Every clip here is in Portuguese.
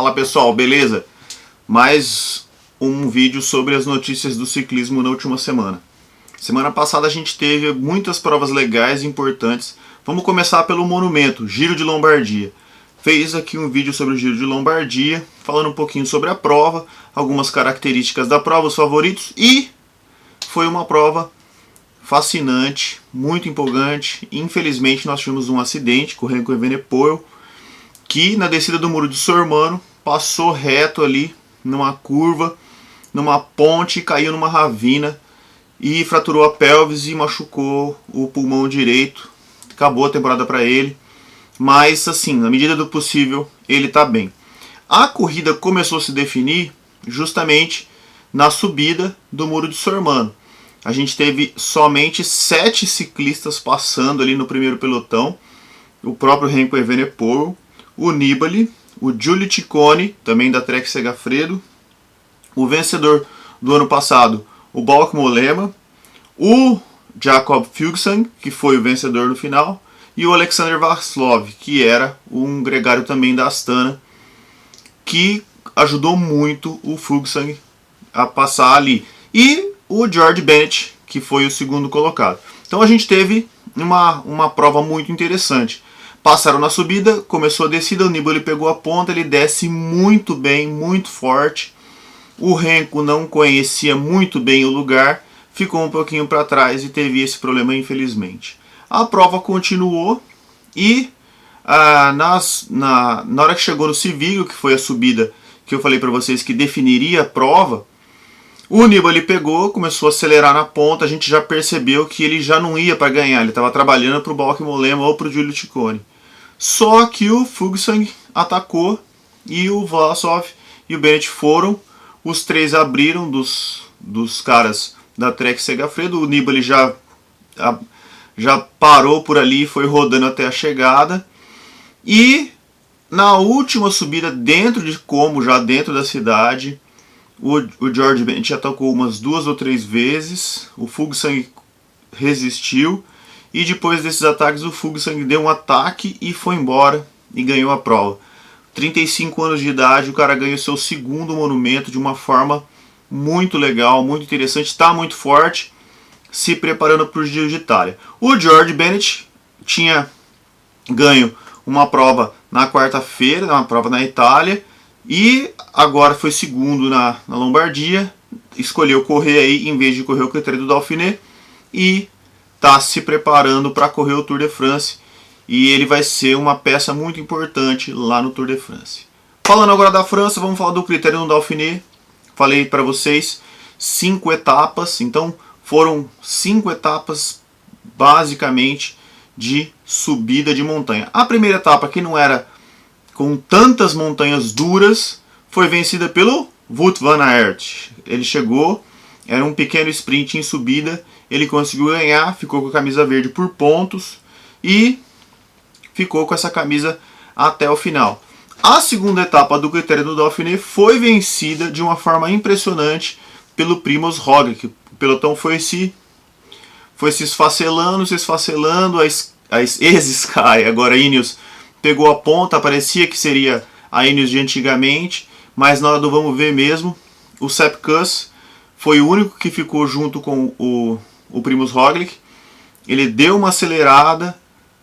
Fala pessoal, beleza? Mais um vídeo sobre as notícias do ciclismo na última semana. Semana passada a gente teve muitas provas legais e importantes. Vamos começar pelo monumento, Giro de Lombardia. Fez aqui um vídeo sobre o Giro de Lombardia, falando um pouquinho sobre a prova, algumas características da prova, os favoritos, e foi uma prova fascinante, muito empolgante. Infelizmente nós tivemos um acidente com o Remco Evenepoel, que na descida do Muro de Sormano passou reto ali numa curva, numa ponte, caiu numa ravina e fraturou a pelvis e machucou o pulmão direito. Acabou a temporada para ele, mas assim, na medida do possível, ele está bem. A corrida começou a se definir justamente na subida do Muro de Sormano. A gente teve somente 7 ciclistas passando ali no primeiro pelotão. O próprio Remco Evenepoel, o Nibali, o Giulio Ciccone, também da Trek Segafredo, o vencedor do ano passado, o Bauke Mollema, o Jakob Fuglsang, que foi o vencedor no final, e o Alexander Vlasov, que era um gregário também da Astana, que ajudou muito o Fuglsang a passar ali. E o George Bennett, que foi o segundo colocado. Então a gente teve uma prova muito interessante. Passaram na subida, começou a descida, o Nibali pegou a ponta, ele desce muito bem, muito forte. O Remco não conhecia muito bem o lugar, ficou um pouquinho para trás e teve esse problema, infelizmente. A prova continuou e na hora que chegou no Civiglio, que foi a subida que eu falei para vocês que definiria a prova, o Nibali pegou, começou a acelerar na ponta, a gente já percebeu que ele já não ia para ganhar, ele estava trabalhando para o Bauke Mollema ou para o Giulio Ciccone. Só que o Fuglsang atacou e o Vlasov e o Bennett foram, os três abriram dos caras da Trek Segafredo, o Nibali já parou por ali, foi rodando até a chegada, e na última subida dentro de Como, já dentro da cidade, o George Bennett atacou umas 2 ou 3 vezes, o Fuglsang resistiu, e depois desses ataques o Fuglsang deu um ataque e foi embora e ganhou a prova. 35 anos de idade, o cara ganhou seu segundo monumento de uma forma muito legal, muito interessante, está muito forte, se preparando para o Giro de Itália. O George Bennett tinha ganho uma prova na quarta-feira, uma prova na Itália, e agora foi segundo na Lombardia, escolheu correr aí em vez de correr o critério do Dauphiné e está se preparando para correr o Tour de France, e ele vai ser uma peça muito importante lá no Tour de France. Falando agora da França, vamos falar do critério do Dauphiné. Falei para vocês 5 etapas, então foram 5 etapas basicamente de subida de montanha. A primeira etapa, que não era com tantas montanhas duras, foi vencida pelo Wout van Aert. Ele chegou, era um pequeno sprint em subida, ele conseguiu ganhar, ficou com a camisa verde por pontos e ficou com essa camisa até o final. A segunda etapa do critério do Dauphiné foi vencida de uma forma impressionante pelo Primož Roglic. O pelotão foi se esfacelando, a ex-Sky, agora Ineos, pegou a ponta, parecia que seria a Ineos de antigamente, mas na hora do vamos ver mesmo, o Sepp Kuss foi o único que ficou junto com o Primož Roglic. Ele deu uma acelerada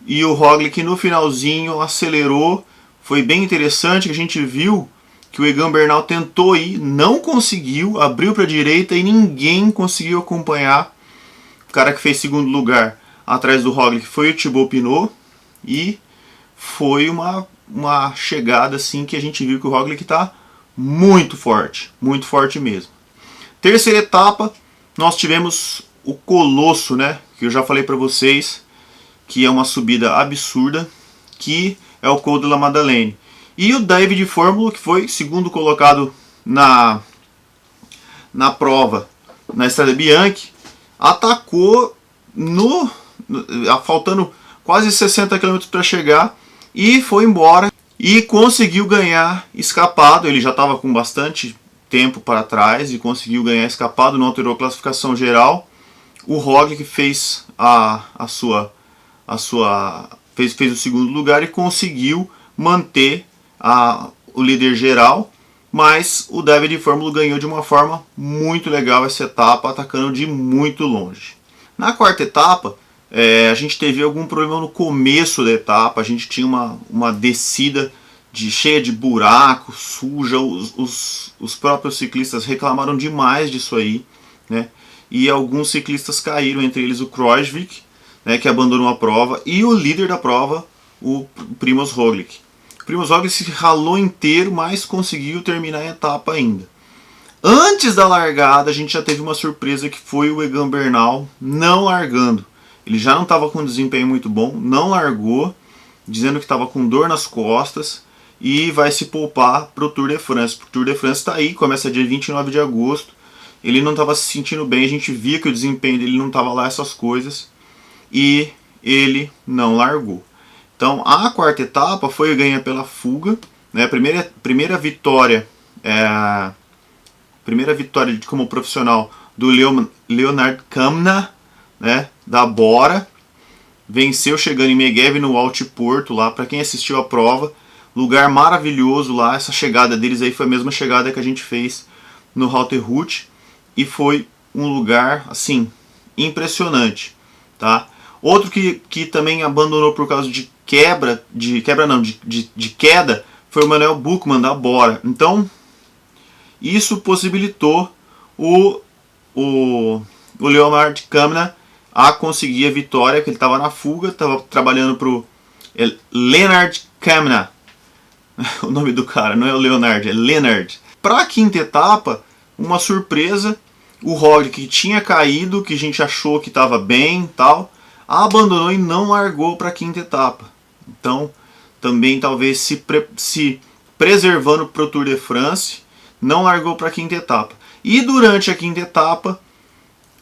e o Roglic no finalzinho acelerou. Foi bem interessante que a gente viu que o Egan Bernal tentou ir, não conseguiu, abriu para a direita e ninguém conseguiu acompanhar. O cara que fez segundo lugar atrás do Roglic foi o Thibaut Pinot, e foi uma chegada assim que a gente viu que o Roglic está muito forte mesmo. Terceira etapa, nós tivemos o Colosso, né, que eu já falei para vocês, que é uma subida absurda, que é o Col de la Madeleine. E o David Fórmula, que foi segundo colocado na prova, na Strade Bianche, atacou faltando quase 60 km para chegar e foi embora e conseguiu ganhar escapado. Ele já estava com bastante tempo para trás e conseguiu ganhar escapado, não alterou a classificação geral. O Roglic fez fez o segundo lugar e conseguiu manter o líder geral, mas o David Fórmula ganhou de uma forma muito legal essa etapa, atacando de muito longe. Na quarta etapa, a gente teve algum problema no começo da etapa, a gente tinha uma descida cheia de buracos, suja, os próprios ciclistas reclamaram demais disso aí, né? E alguns ciclistas caíram, entre eles o Kruijswijk, né, que abandonou a prova, e o líder da prova, o Primož Roglič. O Primož Roglič se ralou inteiro, mas conseguiu terminar a etapa ainda. Antes da largada, a gente já teve uma surpresa, que foi o Egan Bernal não largando. Ele já não estava com um desempenho muito bom, não largou, dizendo que estava com dor nas costas e vai se poupar para o Tour de France. O Tour de France está aí, começa dia 29 de agosto. Ele não estava se sentindo bem, a gente via que o desempenho dele não estava lá, essas coisas, e ele não largou. Então a quarta etapa foi ganha pela fuga, né? A primeira vitória como profissional do Leonard Kamna, né, da Bora. Venceu chegando em Megève, no Alto Porto, lá, para quem assistiu a prova, lugar maravilhoso lá. Essa chegada deles aí foi a mesma chegada que a gente fez no Halterroute, e foi um lugar assim impressionante, tá? Outro que também abandonou por causa de queda foi o Manuel Buchmann da Bora. Então isso possibilitou o Leonard Kamna a conseguir a vitória, que ele estava na fuga, estava trabalhando para o Leonard Kamna. O nome do cara não é o Leonard, é Leonard. Para a quinta etapa, uma surpresa, o Roglič, que tinha caído, que a gente achou que estava bem, tal, abandonou e não largou para a quinta etapa. Então, também talvez se preservando para o Tour de France, não largou para a quinta etapa. E durante a quinta etapa,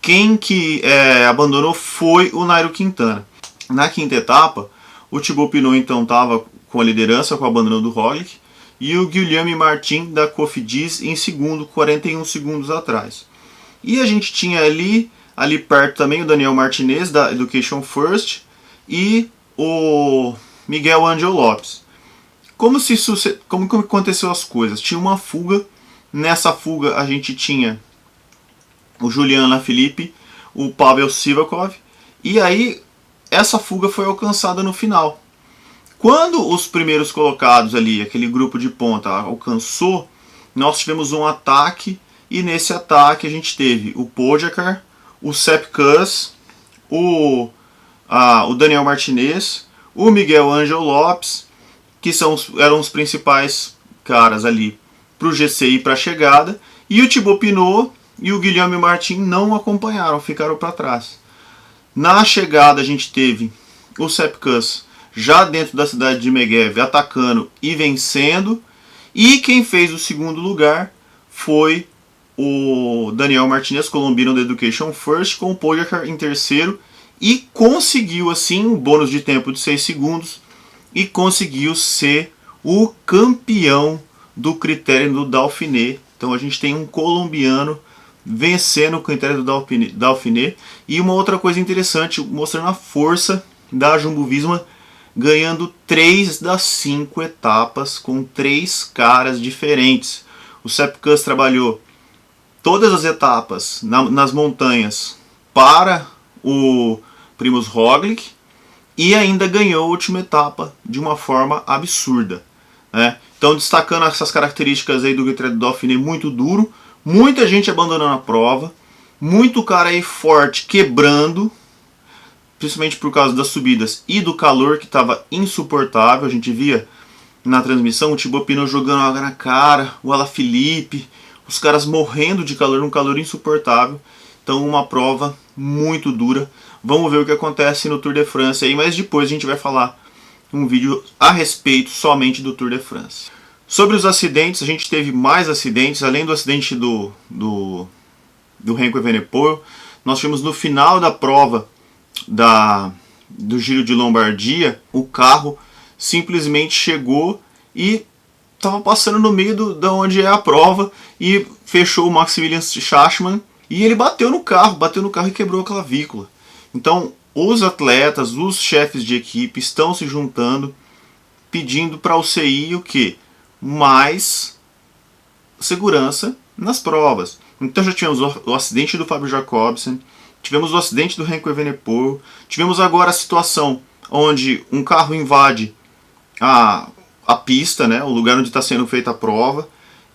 quem que abandonou foi o Nairo Quintana. Na quinta etapa, o Thibaut Pinot então estava com a liderança, com o abandono do Roglič, e o Guilherme Martin da Cofidis em segundo, 41 segundos atrás. E a gente tinha ali perto também o Daniel Martinez da Education First e o Miguel Angel Lopes. Como aconteceu as coisas? Tinha uma fuga. Nessa fuga a gente tinha o Julian Alaphilippe, o Pavel Sivakov, e aí essa fuga foi alcançada no final. Quando os primeiros colocados ali, aquele grupo de ponta, alcançou, nós tivemos um ataque, e nesse ataque a gente teve o Pogačar, o Sepp Kuss, o Daniel Martinez, o Miguel Angel Lopes, que eram os principais caras ali para o GC e para a chegada, e o Thibaut Pinot e o Guilherme Martin não acompanharam, ficaram para trás. Na chegada a gente teve o Sepp Kuss já dentro da cidade de Megève, atacando e vencendo, e quem fez o segundo lugar foi o Daniel Martinez, colombiano da Education First, com o Pogačar em terceiro, e conseguiu assim um bônus de tempo de 6 segundos, e conseguiu ser o campeão do critério do Dauphiné. Então a gente tem um colombiano vencendo o critério do Dauphiné. E uma outra coisa interessante, mostrando a força da Jumbo-Visma, ganhando 3 das 5 etapas com 3 caras diferentes. O Sepp Kuss trabalhou todas as etapas nas montanhas para o Primož Roglič e ainda ganhou a última etapa de uma forma absurda, né? Então, destacando essas características aí do critério do Dauphiné, muito duro, muita gente abandonando a prova, muito cara aí forte quebrando, principalmente por causa das subidas e do calor que estava insuportável. A gente via na transmissão o Thibaut Pinot jogando água na cara, o Alaphilippe, os caras morrendo de calor, um calor insuportável. Então uma prova muito dura. Vamos ver o que acontece no Tour de France aí, mas depois a gente vai falar um vídeo a respeito somente do Tour de France. Sobre os acidentes, a gente teve mais acidentes, além do acidente do Remco Evenepoel. Nós tivemos no final da prova do Giro de Lombardia, o carro simplesmente chegou e estava passando no meio da onde é a prova e fechou o Maximilian Schachmann, e ele bateu no carro e quebrou a clavícula. Então os atletas, os chefes de equipe estão se juntando, pedindo para a UCI o quê? mais segurança nas provas. Então já tivemos o acidente do Fábio Jacobsen, tivemos o acidente do Remco Evenepoel, tivemos agora a situação onde um carro invade a pista, né, o lugar onde está sendo feita a prova,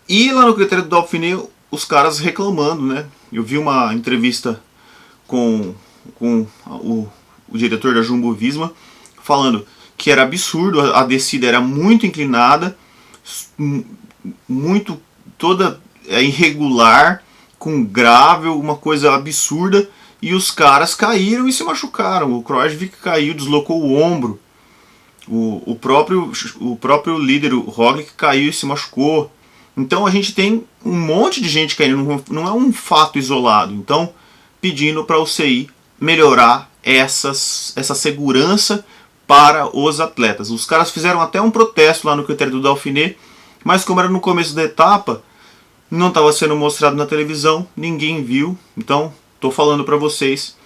e lá no critério do Dauphiné os caras reclamando, né? Eu vi uma entrevista com o diretor da Jumbo Visma falando que era absurdo, a descida era muito inclinada, muito toda irregular, com gravel, uma coisa absurda, e os caras caíram e se machucaram. O Kruijswijk caiu, deslocou o ombro. O próprio líder, o Roglic, caiu e se machucou. Então a gente tem um monte de gente caindo, não é um fato isolado. Então, pedindo para o CI melhorar essa segurança para os atletas. Os caras fizeram até um protesto lá no critério do Dauphiné, mas como era no começo da etapa, não estava sendo mostrado na televisão, ninguém viu. Então, estou falando para vocês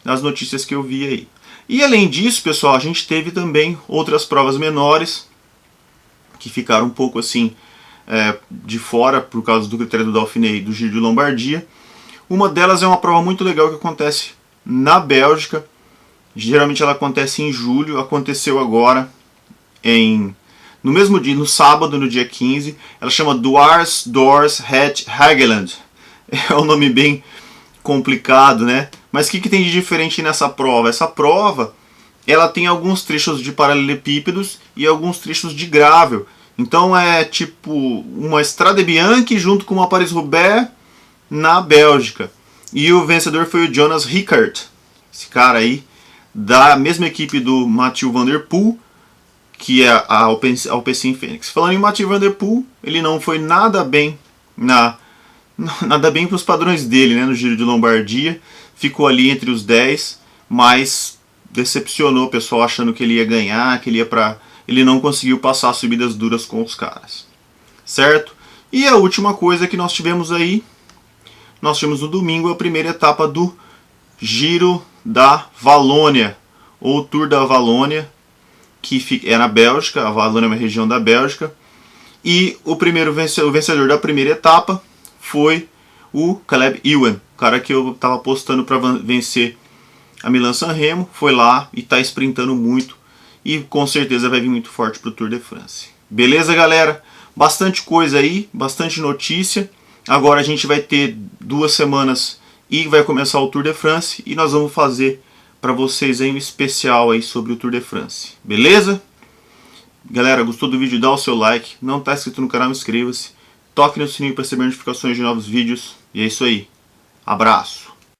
as notícias que eu vi aí. E além disso, pessoal, a gente teve também outras provas menores que ficaram um pouco assim de fora por causa do critério do Dauphiné e do Giro de Lombardia. Uma delas é uma prova muito legal que acontece na Bélgica. Geralmente ela acontece em julho, aconteceu agora no mesmo dia, no sábado, no dia 15. Ela chama Dwars Het Hageland. É um nome bem complicado, né? Mas o que tem de diferente nessa prova? Essa prova ela tem alguns trechos de paralelepípedos e alguns trechos de gravel. Então é tipo uma Strade Bianche junto com uma Paris-Roubaix na Bélgica. E o vencedor foi o Jonas Rickert, esse cara aí, da mesma equipe do Mathieu Van Der Poel, que é a Alpecin Fenix. Falando em Mathieu Van Der Poel, ele não foi nada bem para os padrões dele, né, no Giro de Lombardia. Ficou ali entre os 10, mas decepcionou o pessoal achando que ele ia ganhar, que ele não conseguiu passar subidas duras com os caras. Certo? E a última coisa que nós tivemos aí, nós tivemos no domingo a primeira etapa do Giro da Valônia, ou Tour da Valônia, que é na Bélgica. A Valônia é uma região da Bélgica. E o vencedor da primeira etapa foi o Caleb Ewan, o cara que eu estava apostando para vencer a Milan-San Remo. Foi lá e está sprintando muito e com certeza vai vir muito forte para o Tour de France. Beleza, galera? Bastante coisa aí, bastante notícia. Agora a gente vai ter 2 semanas e vai começar o Tour de France, e nós vamos fazer para vocês aí um especial aí sobre o Tour de France. Beleza? Galera, gostou do vídeo? Dá o seu like. Não está inscrito no canal, inscreva-se. Toque no sininho para receber notificações de novos vídeos. E é isso aí. Abraço!